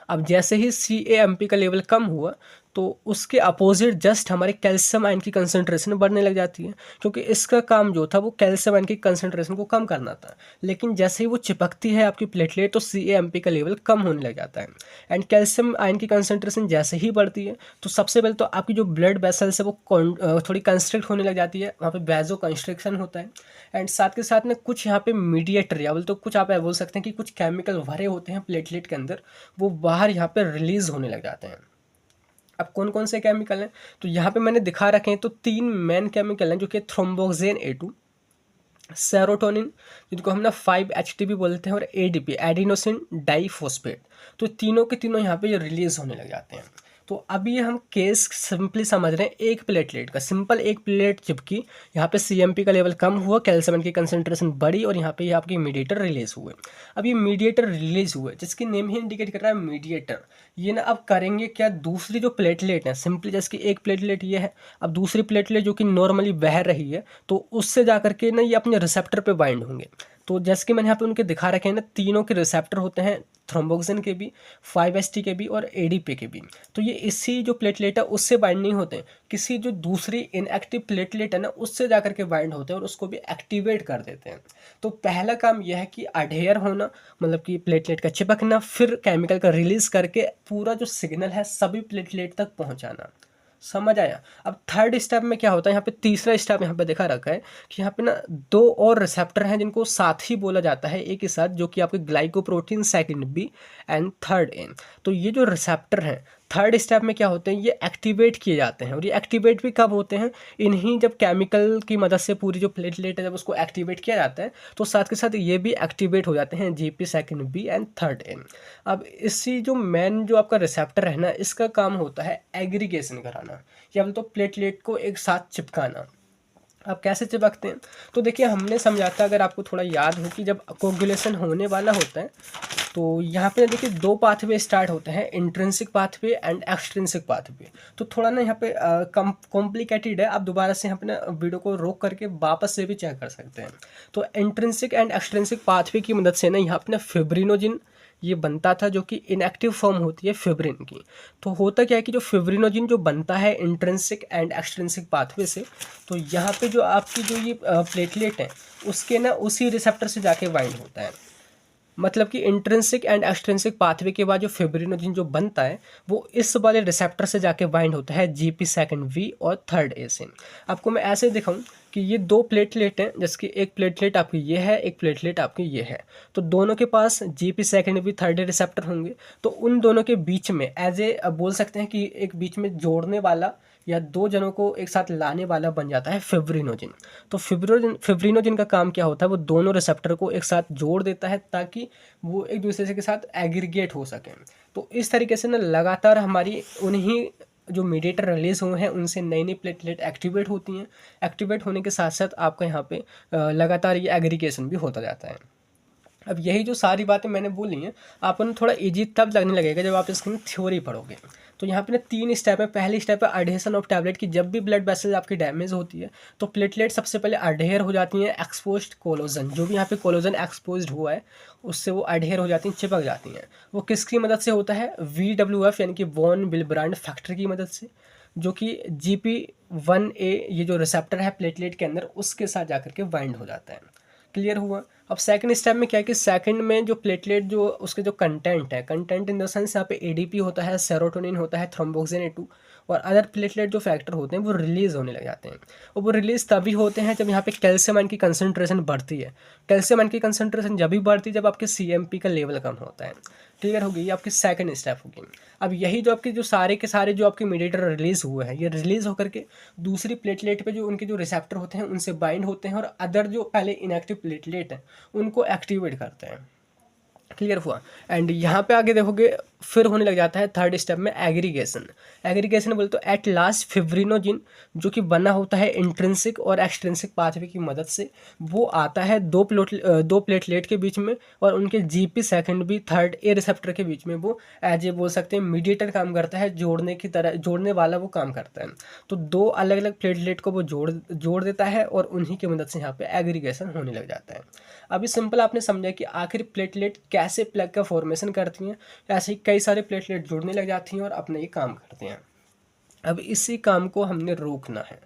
Speaker 1: अब जैसे ही CAMP का लेवल कम हुआ तो उसके अपोजिट जस्ट हमारे कैल्शियम आयन की कंसंट्रेशन बढ़ने लग जाती है, क्योंकि इसका काम जो था वो कैल्शियम आयन की कंसंट्रेशन को कम करना था। लेकिन जैसे ही वो चिपकती है आपकी प्लेटलेट तो CAMP का लेवल कम होने लग जाता है। एंड कैल्शियम आयन की कंसंट्रेशन जैसे ही बढ़ती है तो सबसे पहले तो आपकी जो ब्लड वेसल्स है वो थोड़ी कंस्ट्रिक्ट होने लग जाती है, वहाँ पे वैसो कंस्ट्रिक्शन होता है। एंड साथ के साथ में कुछ यहाँ पे मीडिएटर या बोल तो कुछ आप बोल सकते हैं कि कुछ केमिकल भरे होते हैं प्लेटलेट के अंदर, वो बाहर यहाँ पे रिलीज होने लग जाते हैं। अब कौन कौन से केमिकल हैं, तो यहाँ पे मैंने दिखा रखे हैं। तो 3 मेन केमिकल हैं जो कि थ्रोम्बोक्सेन A2, सेरोटोनिन जिनको हम ना 5-HTP बोलते हैं, और ADP एडिनोसिन डाइफॉस्फेट। तो तीनों के तीनों यहाँ पे रिलीज होने लग जाते हैं। तो अभी हम केस सिंपली समझ रहे हैं एक प्लेटलेट का, सिंपल एक प्लेट चिपकी, यहाँ पे CMP का लेवल कम हुआ, कैल्शियम की कंसंट्रेशन बढ़ी और यहाँ पे ये आपकी मीडिएटर रिलीज हुए। अब ये मीडिएटर रिलीज हुए जिसकी नेम ही इंडिकेट कर रहा है मीडिएटर, ये ना अब करेंगे क्या, दूसरी जो प्लेटलेट है सिंपली जैसे कि एक प्लेटलेट ये है, अब दूसरी प्लेटलेट जो कि नॉर्मली बह रही है तो उससे जा करके ना ये अपने रिसेप्टर पे बाइंड होंगे। तो जैसे कि मैंने यहाँ पे उनके दिखा रखे हैं ना, तीनों के रिसेप्टर होते हैं, थ्रोम्बोक्सिन के भी, 5-HT के भी और ADP के भी। तो ये इसी जो प्लेटलेट है उससे बाइंड नहीं होते, किसी जो दूसरी इनएक्टिव प्लेटलेट है ना उससे जाकर के बाइंड होते हैं और उसको भी एक्टिवेट कर देते हैं। तो पहला काम यह है कि अडेयर होना, मतलब कि प्लेटलेट का चिपकना, फिर केमिकल का रिलीज करके पूरा जो सिग्नल है सभी प्लेटलेट तक पहुंचाना। समझ आया। अब थर्ड स्टेप में क्या होता है, यहाँ पे तीसरा स्टेप यहाँ पे देखा रखा है कि यहाँ पे ना 2 और रिसेप्टर हैं जिनको साथ ही बोला जाता है एक ही साथ, जो कि आपके glycoprotein second B and third A. तो ये जो रिसेप्टर हैं थर्ड स्टेप में क्या होते हैं, ये एक्टिवेट किए जाते हैं। और ये एक्टिवेट भी कब होते हैं, इन्हीं जब केमिकल की मदद से पूरी जो प्लेटलेट है जब उसको एक्टिवेट किया जाता है तो साथ के साथ ये भी एक्टिवेट हो जाते हैं, GP second B and third A. अब इसी जो मेन जो आपका रिसेप्टर है ना, इसका काम होता है एग्रीगेशन कराना, या तो प्लेटलेट को एक साथ चिपकाना। अब कैसे चिपकते हैं, तो देखिए हमने समझा था, अगर आपको थोड़ा याद हो, कि जब कोगुलेशन होने वाला होता है तो यहाँ पे देखिए 2 पाथवे स्टार्ट होते हैं, intrinsic pathway and extrinsic pathway. तो थोड़ा ना यहाँ पे कॉम्प्लिकेटेड है, आप दोबारा से यहाँ पे ना वीडियो को रोक करके वापस से भी चेक कर सकते हैं। तो इंट्रिंसिक एंड एक्सट्रिंसिक पाथवे की मदद से ना यहाँ पे ना फिब्रिनोजिन ये बनता था, जो कि इनएक्टिव फॉर्म होती है फिब्रिन की। तो होता क्या है कि जो फिब्रिनोजिन जो बनता है इंट्रिंसिक एंड एक्सट्रिंसिक पाथवे से, तो यहाँ पे जो आपकी जो ये प्लेटलेट है उसके ना उसी रिसेप्टर से जाके बाइंड होता है। मतलब कि इंट्रिंसिक एंड एक्सट्रिंसिक पाथवे के बाद जो फिब्रिनोजिन जो बनता है वो इस वाले रिसेप्टर से जाके बाइंड होता है GP सेकंड V और थर्ड A से। आपको मैं ऐसे दिखाऊं कि ये 2 प्लेटलेट हैं, जैसे कि एक प्लेटलेट आपकी ये है, एक प्लेटलेट आपकी ये है, तो दोनों के पास GP second V third A receptor होंगे। तो उन दोनों के बीच में एज ए बोल सकते हैं कि एक बीच में जोड़ने वाला या 2 जनों को एक साथ लाने वाला बन जाता है फिब्रिनोजिन। तो फिब्रिनोजिन का काम क्या होता है, वो दोनों रिसेप्टर को एक साथ जोड़ देता है ताकि वो एक दूसरे के साथ एग्रीगेट हो सकें। तो इस तरीके से ना लगातार हमारी उन्हीं जो मीडिएटर रिलीज हुए हैं उनसे नई नई प्लेटलेट एक्टिवेट होती हैं। एक्टिवेट होने के साथ साथ आपका यहाँ पे लगातार ये एग्रीगेशन भी होता जाता है। अब यही जो सारी बातें मैंने बोली हैं आपको ना थोड़ा इजी तब लगने लगेगा जब आप इसकी थ्योरी पढ़ोगे। तो यहाँ पे ना 3 स्टेप है। पहली स्टेप है अडहेशन ऑफ टैबलेट की, जब भी ब्लड वेसल्स आपकी डैमेज होती है तो प्लेटलेट सबसे पहले अडहेयर हो जाती हैं एक्सपोज्ड कोलोजन, जो भी यहाँ पे कोलोजन एक्सपोज्ड हुआ है उससे वो अडहेयर हो जाती हैं, चिपक जाती हैं। वो किसकी मदद से होता है, VWF यानी कि वॉन विल्ब्रांड फैक्टर की मदद से, जो कि GP1A ये जो रिसेप्टर है प्लेटलेट के अंदर उसके साथ जाकर के बाइंड हो जाता है। क्लियर हुआ। अब सेकंड स्टेप में क्या है कि सेकंड में जो प्लेटलेट जो उसके जो कंटेंट है, कंटेंट इन द सेंस यहाँ पे ADP होता है, सेरोटोनिन होता है, थ्रोम्बोक्सिन A2 और अदर प्लेटलेट जो फैक्टर होते हैं वो रिलीज होने लग जाते हैं। और वो रिलीज तभी होते हैं जब यहाँ पे कैल्शियम आयन की कंसंट्रेशन बढ़ती है। कैल्शियम आयन की कंसंट्रेशन जब भी बढ़ती है जब आपके CMP का लेवल कम होता है। क्लियर होगी, ये आपकी सेकंड स्टेप होगी। अब यही जो आपके जो सारे के सारे जो आपके मीडिएटर रिलीज हुए हैं ये रिलीज होकर के दूसरी प्लेटलेट पे जो उनके जो रिसेप्टर होते हैं उनसे बाइंड होते हैं और अदर जो पहले इनएक्टिव प्लेटलेट हैं उनको एक्टिवेट करते हैं। क्लियर हुआ। एंड यहाँ पे आगे देखोगे फिर होने लग जाता है थर्ड स्टेप में एग्रीगेशन। एग्रीगेशन बोले तो एट लास्ट फिब्रिनोजिन जो कि बना होता है इंट्रिंसिक और एक्सट्रिंसिक पाथवे की मदद से, वो आता है दो प्लेटलेट के बीच में और उनके GP सेकंड भी थर्ड A रिसेप्टर के बीच में वो एज ए बोल सकते हैं मीडिएटर काम करता है, जोड़ने की तरह, जोड़ने वाला वो काम करता है। तो 2 अलग अलग प्लेटलेट को वो जोड़ देता है और उन्हीं की मदद से यहाँ पे एग्रीगेशन होने लग जाता है। अभी सिंपल आपने समझा कि आखिर प्लेटलेट कैसे प्लग का फॉर्मेशन करती हैं, ऐसे ही कई सारे प्लेटलेट जुड़ने लग जाती हैं और अपना ये काम करते हैं। अब इसी काम को हमने रोकना है,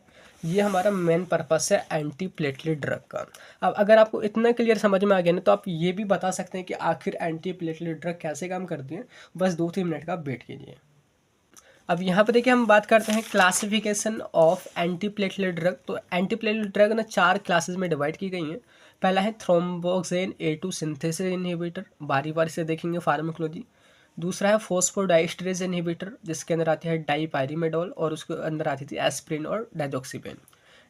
Speaker 1: ये हमारा मेन पर्पस है एंटी प्लेटलेट ड्रग का। अब अगर आपको इतना क्लियर समझ में आ गया ना तो आप ये भी बता सकते हैं कि आखिर एंटी प्लेटलेट ड्रग कैसे काम करती है। बस 2-3 मिनट का वेट कीजिए। अब यहाँ पे देखिए हम बात करते हैं classification of anti platelet drug. तो एंटी प्लेटलेट ड्रग ना 4 क्लासेस में डिवाइड की गई हैं। पहला है थ्रोम्बोक्सिन A2 सिंथेसिस इनहिबिटर, बारी बारी से देखेंगे फार्माकोलॉजी। दूसरा है फॉस्फोडाइस्टरेज इनहिबिटर जिसके अंदर आती है डाइपाइरिमेडोल और उसके अंदर आती थी एस्प्रिन और डाइजॉक्सीपेन।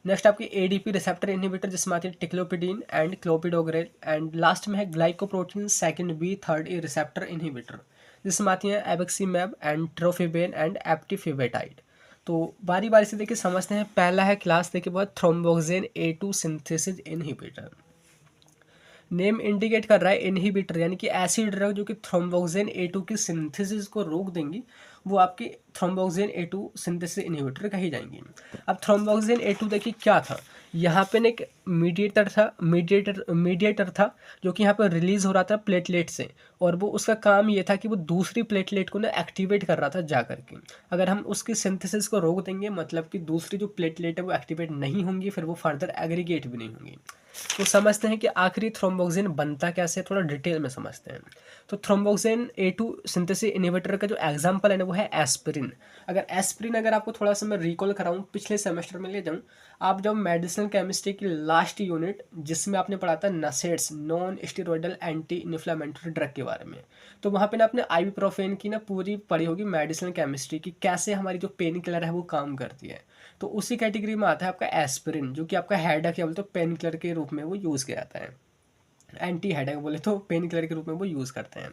Speaker 1: नेक्स्ट आपकी ADP रिसेप्टर इनहिबिटर जिसमें आती है टिक्लोपिडीन एंड क्लोपिडोग्रेल। एंड लास्ट में है glycoprotein second B third A receptor inhibitor जिसमें आती हैं एबेक्सिमैब एंड ट्रोफिबेन एंड एप्टिफिबेटाइड। तो बारी बारी से देखिए समझते हैं। पहला है क्लास देखिए बहुत thromboxane A2 synthesis inhibitor. Name indicate कर रहा है इनहिबिटर, यानी कि ऐसी ड्रग जो कि थ्रोम्बोक्सिन A2 की सिंथेसिस को रोक देंगी, वो आपकी थ्रोम्बोक्सिन A2 सिंथेसिस इनहिबिटर कही जाएंगी। अब थ्रोम्बोक्सिन A2 देखिए क्या था, यहाँ पे ना एक मीडिएटर था जो कि यहाँ पर रिलीज हो रहा था प्लेटलेट से, और वो उसका काम ये था कि वो दूसरी प्लेटलेट को ना एक्टिवेट कर रहा था जा करके। अगर हम उसकी सिंथेसिस को रोक देंगे, मतलब कि दूसरी जो प्लेटलेट है वो एक्टिवेट नहीं होंगी, फिर वो फर्दर एग्रीगेट भी नहीं होंगी। तो समझते हैं कि आखिरी थ्रोम्बोक्सिन बनता कैसे, थोड़ा डिटेल में समझते हैं। तो थ्रोम्बोक्सिन A2 सिंथेसिस इनहिबिटर का जो एग्जांपल है ना वो है एस्पिरिन। अगर आपको थोड़ा सा मैं रिकॉल कराऊं, पिछले सेमेस्टर में ले जाऊं, आप जब मेडिसिनल केमिस्ट्री की लास्ट यूनिट जिसमें आपने पढ़ा था NSAIDs, non steroidal anti inflammatory drug के बारे में, तो वहाँ पे ना आपने आइबुप्रोफेन की ना पूरी पढ़ी होगी मेडिसिनल केमिस्ट्री की, कैसे हमारी जो पेन किलर है वो काम करती है। तो उसी कैटेगरी में आता है आपका एस्पिरिन, जो कि आपका हेडेक या बोले तो पेन किलर के रूप में वो यूज़ किया जाता है। एंटी हेडेक बोले तो पेन किलर के रूप में वो यूज़ करते हैं।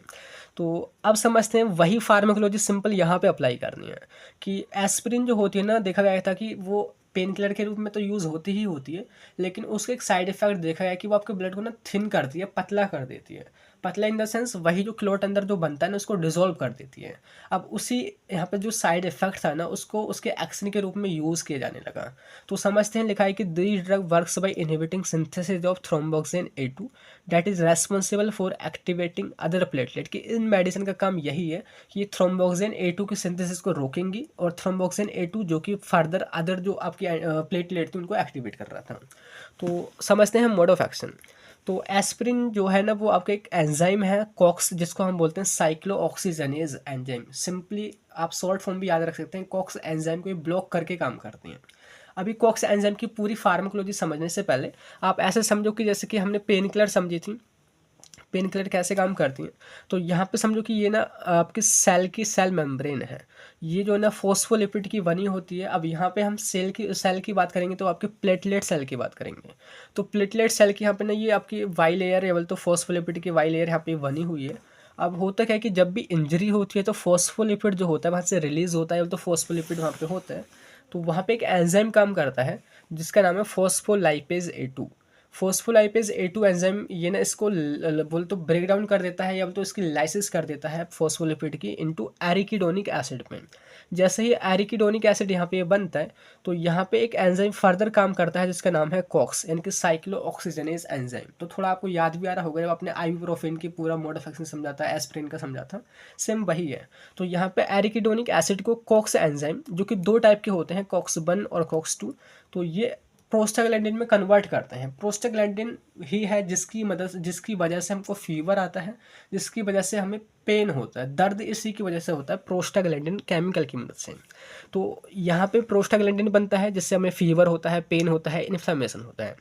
Speaker 1: तो अब समझते हैं वही फार्माकोलॉजी सिंपल यहाँ पे अप्लाई करनी है कि एस्पिरिन जो होती है ना, देखा गया था कि वो पेन किलर के रूप में तो यूज़ होती ही होती है, लेकिन उसके एक साइड इफेक्ट देखा गया कि वो आपके ब्लड को ना थिन करती है, पतला कर देती है। पतला इन द सेंस वही जो क्लोट अंदर जो बनता है ना उसको डिसॉल्व कर देती है। अब उसी यहाँ पे जो साइड इफेक्ट था ना उसको उसके एक्शन के रूप में यूज़ किया जाने लगा। तो समझते हैं, लिखा है कि this drug works by inhibiting synthesis of thromboxane A2 that is responsible for activating other platelet. कि इन मेडिसिन का काम यही है कि ये थ्रोम्बोक्सिन A2 की सिंथेसिस को रोकेंगी, और थ्रोम्बोक्सिन A2 जो कि फर्दर अदर जो आपकी प्लेटलेट थी उनको एक्टिवेट कर रहा था। तो समझते हैं मोड ऑफ एक्शन। तो एस्पिरिन जो है ना वो आपका एक एंजाइम है कॉक्स, जिसको हम बोलते हैं साइक्लोऑक्सीजनेज एंजाइम। सिंपली आप शॉर्ट फॉर्म भी याद रख सकते हैं, कॉक्स एंजाइम को ब्लॉक करके काम करती हैं। अभी कॉक्स एंजाइम की पूरी फार्माकोलॉजी समझने से पहले आप ऐसे समझो कि जैसे कि हमने पेन किलर समझी थी, पेन किलर कैसे काम करती हैं। तो यहाँ पे समझो कि ये ना आपके सेल मेम्ब्रेन है, ये जो है ना फॉस्फोलिपिड की बनी होती है। अब यहाँ पे हम सेल की बात करेंगे तो आपके प्लेटलेट सेल की बात करेंगे। तो प्लेटलेट सेल की यहाँ पे ना ये आपकी वाई लेयर या बोल तो फॉस्फोलिपिड की वाई लेयर यहाँ पे बनी हुई है। अब होता क्या है कि जब भी इंजरी होती है तो फॉस्फोलिपिड जो होता है वहाँ से रिलीज होता है, तो फॉस्फोलिपिड वहाँ पे होता है। तो वहाँ पे एक एंजाइम काम करता है जिसका नाम है phospholipase A2। Phospholipase A2 enzyme ये ना इसको बोल तो ब्रेक डाउन कर देता है, या बोल तो इसकी लाइसिस कर देता है फॉस्फोलिपिड की इनटू एरिकिडोनिक एसिड में। जैसे ही एरिकिडोनिक एसिड यहाँ पे बनता है तो यहाँ पे एक एंजाइम फर्दर काम करता है जिसका नाम है कॉक्स, यानी कि साइक्लोऑक्सीजनेज एंजाइम। तो थोड़ा आपको याद भी आ रहा होगा जब आपने आइबुप्रोफेन की पूरा मोड ऑफ एक्शन समझा था, एस्पिरिन का समझा था, सेम वही है। तो यहाँ पे एरिकिडोनिक एसिड को कॉक्स एंजाइम, जो कि दो टाइप के होते हैं, COX-1 और COX-2, तो ये प्रोस्टाग्लैंडिन में कन्वर्ट करते हैं। प्रोस्टाग्लैंडिन ही है जिसकी वजह से हमको फीवर आता है, जिसकी वजह से हमें पेन होता है, दर्द इसी की वजह से होता है, प्रोस्टाग्लैंडिन केमिकल की मदद से। तो यहाँ पे प्रोस्टाग्लैंडिन बनता है जिससे हमें फीवर होता है, पेन होता है, इन्फ्लेमेशन होता है।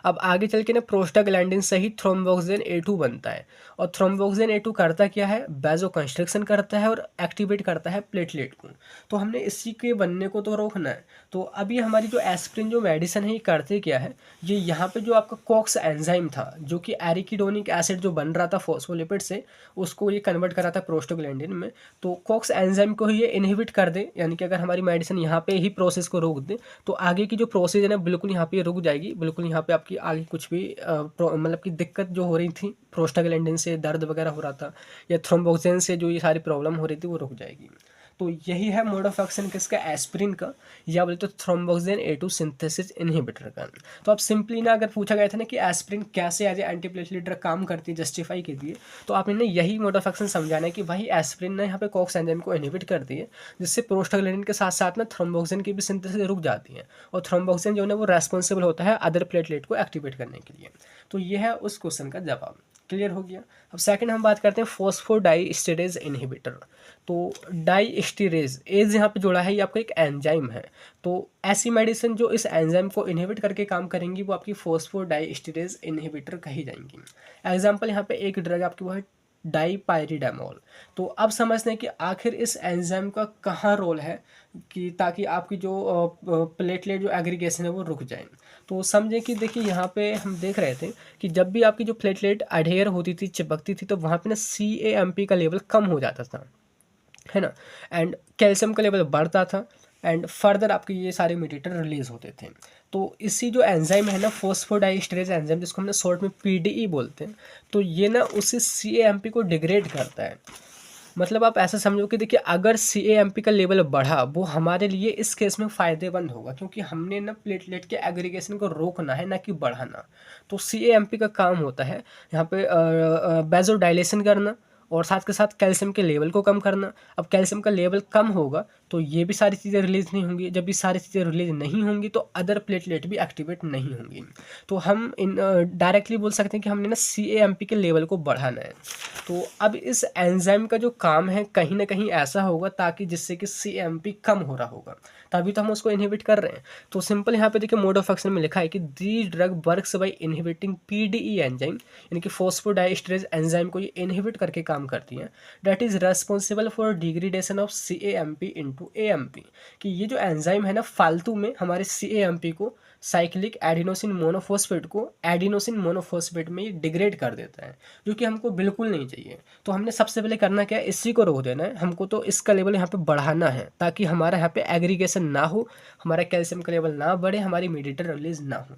Speaker 1: अब आगे चल के ना प्रोस्टाग्लैंडिन से ही थ्रोम्बोक्सिन A2 बनता है, और थ्रोम्बोक्सिन A2 करता क्या है, बेजो कंस्ट्रक्शन करता है और एक्टिवेट करता है प्लेटलेट को। तो हमने इसी के बनने को तो रोकना है। तो अभी हमारी जो एस्पिरिन जो मेडिसिन है ये करते क्या है, ये यहाँ पे जो आपका कॉक्स एंजाइम था जो कि एरिकिडोनिक एसिड जो बन रहा था फॉस्फोलिपिड से, उसको ये कन्वर्ट करा था प्रोस्टाग्लैंडिन में। तो कॉक्स एंजाइम को ही ये इनहिबिट कर दे, यानी कि अगर हमारी मेडिसिन यहाँ पे ही प्रोसेस को रोक दे तो आगे की जो प्रोसेस है ना बिल्कुल यहाँ पे रुक जाएगी। बिल्कुल यहाँ पे आपकी आगे कुछ भी मतलब कि दिक्कत जो हो रही थी, प्रोस्टाग्लैंडिन से दर्द वगैरह हो रहा था या थ्रोम्बोक्सिन से जो ये सारी प्रॉब्लम हो रही थी वो रुक जाएगी। तो यही है मोड ऑफ एक्शन किसका, एस्पिरिन का, या बोले तो थ्रोम्बोक्सिन A2 सिंथेसिस इनहिबिटर का। तो अब सिंपली ना अगर पूछा गया था ना कि एस्पिरिन कैसे एज ए एंटीप्लेटलेट ड्रग काम करती है जस्टिफाई के लिए, तो आपने ना यही मोड ऑफ एक्शन समझाना है कि भाई एस्पिरिन ने यहाँ पे कॉक्स एंजाइम को इनहिबिट करती है, जिससे प्रोस्टाग्लैंडिन के साथ साथ ना थ्रोम्बोक्सिन की भी सिंथेसिस रुक जाती है, और थ्रोम्बोक्सिन जो है वो रेस्पॉन्सिबल होता है अदर प्लेटलेट को एक्टिवेट करने के लिए। तो ये है उस क्वेश्चन का जवाब। क्लियर हो गया। अब सेकंड हम बात करते हैं फॉस्फोडाइस्टेरेज इनहिबिटर। तो डाइस्टेरेज एज यहाँ पे जोड़ा है, ये आपका एक एंजाइम है। तो ऐसी मेडिसिन जो इस एंजाइम को इनहिबिट करके काम करेंगी वो आपकी फॉस्फोडाइस्टेरेज इनहिबिटर कही जाएंगी। एग्जाम्पल यहाँ पे एक ड्रग आपकी वो है डाइपाइरिडामोल। तो अब समझते हैं कि आखिर इस एंजाइम का कहाँ रोल है कि ताकि आपकी जो प्लेटलेट जो एग्रीगेशन है वो रुक जाए। तो समझें कि देखिए यहाँ पे हम देख रहे थे कि जब भी आपकी जो प्लेटलेट अडेयर होती थी, चिपकती थी, तो वहाँ पे ना CAMP का लेवल कम हो जाता था, है ना, एंड कैल्शियम का लेवल बढ़ता था, एंड फर्दर आपके ये सारे मीडिएटर रिलीज होते थे। तो इसी जो एंजाइम है ना, फोस्फोडाइस्टरेज एंजाइम, जिसको हम शॉर्ट में PDE बोलते हैं, तो ये ना उसी CAMP को डिग्रेड करता है। मतलब आप ऐसा समझो कि देखिए अगर CAMP का लेवल बढ़ा, वो हमारे लिए इस केस में फ़ायदेमंद होगा, क्योंकि हमने ना प्लेटलेट के एग्रीगेशन को रोकना है, ना कि बढ़ाना। तो CAMP का काम होता है यहाँ पे बेजोडाइलेशन करना, और साथ के साथ कैल्शियम के लेवल को कम करना। अब कैल्शियम का लेवल कम होगा तो ये भी सारी चीज़ें रिलीज नहीं होंगी, जब भी सारी चीज़ें रिलीज नहीं होंगी तो अदर प्लेटलेट भी एक्टिवेट नहीं होंगी। तो हम इन डायरेक्टली बोल सकते हैं कि हमने ना CAMP के लेवल को बढ़ाना है। तो अब इस एंजाइम का जो काम है कहीं ना कहीं ऐसा होगा ताकि जिससे कि CAMP कम हो रहा होगा, तभी तो हम उसको इनहिबिट कर रहे हैं। तो सिंपल यहाँ पे देखिए मोड ऑफ एक्शन में लिखा है कि the drug works by inhibiting PDE enzyme, यानी कि फोस्फोडाइस्टरेज एंजाइम को ये इनहिबिट करके काम करती हैं, that is responsible for degradation of CAMP into AMP। कि ये जो एंजाइम है ना, फालतू में हमारे CAMP को, साइक्लिक एडिनोसिन मोनोफॉस्फेट को एडिनोसिन मोनोफॉस्फेट में ये डिग्रेड कर देता है, जो कि हमको बिल्कुल नहीं चाहिए। तो हमने सबसे पहले करना क्या है, इसी को रोक देना है। हमको तो इसका लेवल यहाँ पे बढ़ाना है ताकि हमारा यहाँ पे एग्रीगेशन ना हो, हमारा कैल्शियम का लेवल ना बढ़े, हमारी मीडिएटर रिलीज ना हो।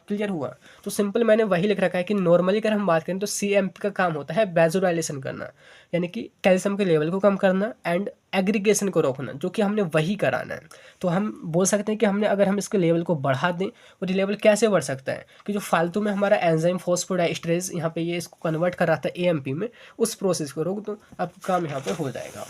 Speaker 1: क्लियर हुआ? तो सिंपल मैंने वही लिख रखा है कि नॉर्मली अगर हम बात करें तो CAMP का काम होता है बेजोडाइलेशन करना, यानी कि कैल्शियम के लेवल को कम करना एंड एग्रीगेशन को रोकना, जो कि हमने वही कराना है। तो हम बोल सकते हैं कि हमने, अगर हम इसके लेवल को बढ़ा दें, और ये लेवल कैसे बढ़ सकता है कि जो फालतू में हमारा एंजाइम फोस्फोडाइस्टरेज यहाँ पे ये इसको कन्वर्ट कर रहा था AMP में, उस प्रोसेस को रोक दो, आपका काम यहाँ पे हो जाएगा।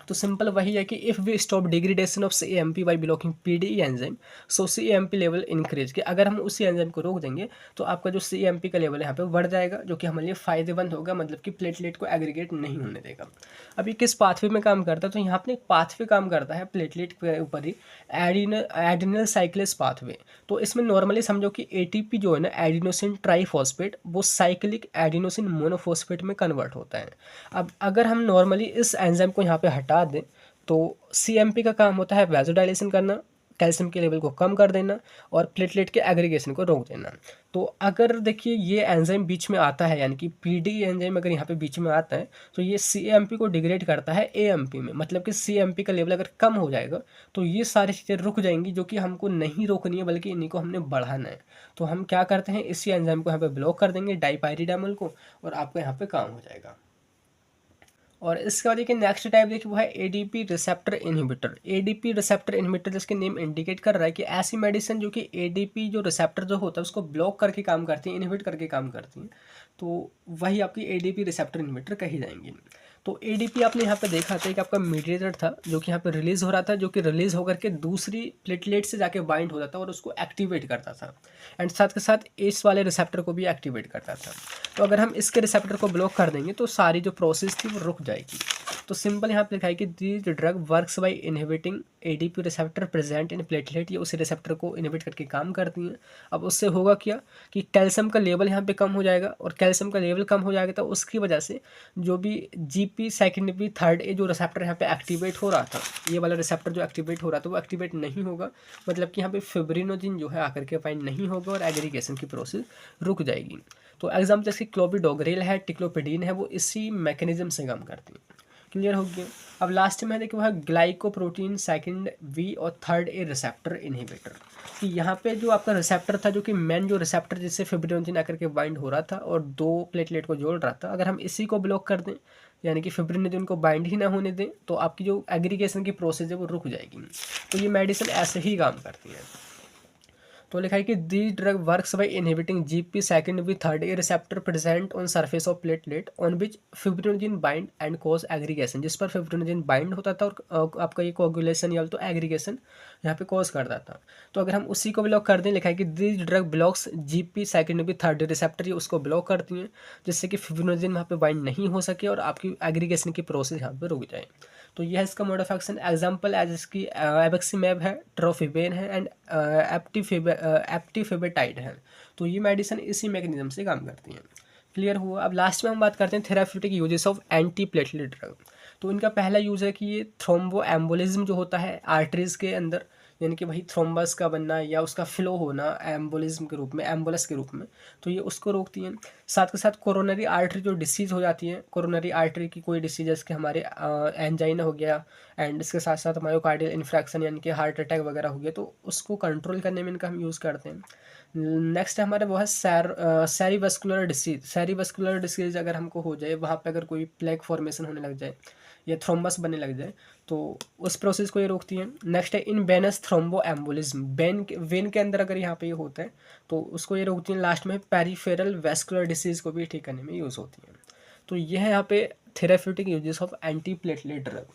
Speaker 1: तो सिंपल वही है कि if we stop degradation of CAMP by blocking PDE enzyme, so CAMP level increase, कि अगर हम उसी एंजाइम को रोक देंगे तो आपका जो CAMP का लेवल यहाँ पे बढ़ जाएगा, जो कि हमारे लिए फ़ायदेमंद होगा, मतलब कि प्लेटलेट को एग्रीगेट नहीं होने देगा। अभी किस पाथवे में काम करता है, तो यहाँ पे एक पाथवे काम करता है प्लेटलेट के ऊपर ही, एडिनल साइक्लेस पाथवे। तो इसमें नॉर्मली समझो कि ATP जो है ना, एडिनोसिन ट्राईफॉस्फेट, वो साइक्लिक एडिनोसिन मोनोफॉस्फेट में कन्वर्ट होता है। अब अगर हम नॉर्मली इस एंजाइम को यहाँ पे हटा दें तो CAMP का काम होता है वैसोडाइलेशन करना, कैल्शियम के लेवल को कम कर देना और प्लेटलेट के एग्रीगेशन को रोक देना। तो अगर देखिए ये एंजाइम बीच में आता है, यानी कि PDE एंजाइम अगर यहाँ पे बीच में आता है, तो ये CAMP को डिग्रेड करता है AMP में, मतलब कि CAMP का लेवल अगर कम हो जाएगा तो ये सारी चीज़ें रुक जाएंगी, जो कि हमको नहीं रोकनी है, बल्कि इन्हीं को हमने बढ़ाना है। तो हम क्या करते हैं, इसी एंजाइम को यहाँ पे ब्लॉक कर देंगे, डाइपाइरिडामल को, और आपका यहाँ पे काम हो जाएगा। और इसके बाद देखिए नेक्स्ट टाइप देखिए वो है ADP receptor inhibitor. ADP receptor inhibitor, जिसके नेम इंडिकेट कर रहा है कि ऐसी मेडिसिन जो कि ADP जो रिसेप्टर जो होता है उसको ब्लॉक करके काम करती है, इनहिबिट करके काम करती हैं, तो वही आपकी ADP रिसेप्टर इनहिबिटर कही जाएंगी। तो ADP आपने यहाँ पे देखा था कि आपका मीडिएटर था जो कि यहाँ पे रिलीज हो रहा था, जो कि रिलीज होकर के दूसरी प्लेटलेट से जाके बाइंड होता था और उसको एक्टिवेट करता था, एंड साथ के साथ इस वाले रिसेप्टर को भी एक्टिवेट करता था। तो अगर हम इसके रिसेप्टर को ब्लॉक कर देंगे तो सारी जो प्रोसेस थी वो रुक जाएगी। तो सिंपल यहाँ पे लिखा है कि this drug works by inhibiting ADP receptor present in platelet, ये उसी रिसेप्टर को इनहिबिट करके काम करती हैं। अब उससे होगा क्या कि कैल्शियम का लेवल यहाँ पे कम हो जाएगा, और कैल्शियम का लेवल कम हो जाएगा तो उसकी वजह से जो भी GP second B third A जो रिसेप्टर यहाँ पे एक्टिवेट हो रहा था, ये वाला रिसेप्टर जो एक्टिवेट हो रहा था वो एक्टिवेट नहीं होगा, मतलब कि यहाँ पे फिब्रिनोजिन जो है आकर के फाइंड नहीं होगा और एग्रीगेशन की प्रोसेस रुक जाएगी। तो एग्जाम्पल जैसे क्लोबिडोग्रेल है, टिक्लोपिडीन है, वो इसी मैकेनिज्म से काम करती हैं। क्लियर हो गया? अब लास्ट में देखिए वो है ग्लाइकोप्रोटीन सेकंड B और थर्ड A रिसेप्टर इनहिबिटर। कि यहाँ पे जो आपका रिसेप्टर था, जो कि मेन जो रिसेप्टर जिससे फिब्रिनोजिन आकर के बाइंड हो रहा था और दो प्लेटलेट को जोड़ रहा था, अगर हम इसी को ब्लॉक कर दें, यानी कि फिब्रिनोजिन को बाइंड ही ना होने दें, तो आपकी जो एग्रीगेशन की प्रोसेस है वो रुक जाएगी। तो ये मेडिसिन ऐसे ही काम करती है। तो लिखा है कि the drug works by inhibiting GP second B third A receptor present on surface of platelet on which fibrinogen bind and cause aggregation, जिस पर फिब्रिनोजिन बाइंड होता था और आपका ये कोगुलेशन या तो एग्रीगेशन यहाँ पे कॉज करता था। तो अगर हम उसी को ब्लॉक कर दें, लिखा है कि the drug blocks GP second B third A receptor, ये उसको ब्लॉक करती हैं, जिससे कि फिब्रिनोजिन वहाँ पे बाइंड नहीं हो सके और आपकी एग्रीगेशन की प्रोसेस यहाँ पे रुक जाए। तो यह है इसका mode of action. Example as इसकी एबेक्सिमैब है, ट्रोफिबेन है एंड एप्टिफेबेटाइड है। तो ये मेडिसिन इसी मैकेनिज्म से काम करती हैं। क्लियर हुआ? अब लास्ट में हम बात करते हैं therapeutic uses of anti platelet drug. तो इनका पहला यूज़ है कि ये थ्रोम्बो एम्बोलिज्म जो होता है आर्टरीज़ के अंदर, यानी कि वही थ्रोम्बस का बनना या उसका फ्लो होना एम्बोलिज्म के रूप में, एम्बोलस के रूप में, तो ये उसको रोकती हैं। साथ के साथ कोरोनरी आर्टरी जो डिसीज़ हो जाती है, कोरोनरी आर्टरी की कोई डिसीज जैसे कि हमारे एंजाइना हो गया, एंड इसके साथ साथ मायोकार्डियल इन्फ्रैक्शन यानी कि हार्ट अटैक वगैरह हो गया, तो उसको कंट्रोल करने में इनका हम यूज़ करते हैं। नेक्स्ट है हमारे वो है सेरिवस्कुलर डिसीज। सेरिवस्कुलर डिसीज अगर हमको हो जाए, वहाँ पे अगर कोई प्लेग फॉर्मेशन होने लग जाए या थ्रोम्बस बनने लग जाए, तो उस प्रोसेस को ये रोकती है। नेक्स्ट है इन वेनस थ्रोम्बो एम्बोलिज्म, वेन के अंदर अगर यहाँ पे ये होता है तो उसको ये रोकती है। लास्ट में पेरिफेरल वेस्कुलर डिसीज को भी ठीक करने में यूज़ होती है। तो यह है यहाँ पे therapeutic uses of anti platelet drug.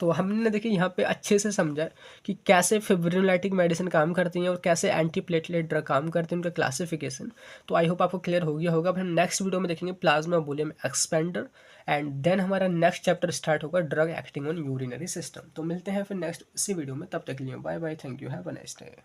Speaker 1: तो हमने देखिए यहाँ पे अच्छे से समझा कि कैसे फिब्रिनोलाइटिक मेडिसिन काम करती हैं और कैसे एंटी प्लेटलेट ड्रग काम करते हैं, उनका क्लासिफिकेशन। तो आई होप आपको क्लियर हो गया होगा। फिर नेक्स्ट वीडियो में देखेंगे plasma volume expander, and then हमारा नेक्स्ट चैप्टर स्टार्ट होगा drug acting on urinary system. तो मिलते हैं फिर नेक्स्ट इसी वीडियो में, तब तक के लिए bye bye, thank you, have a nice day.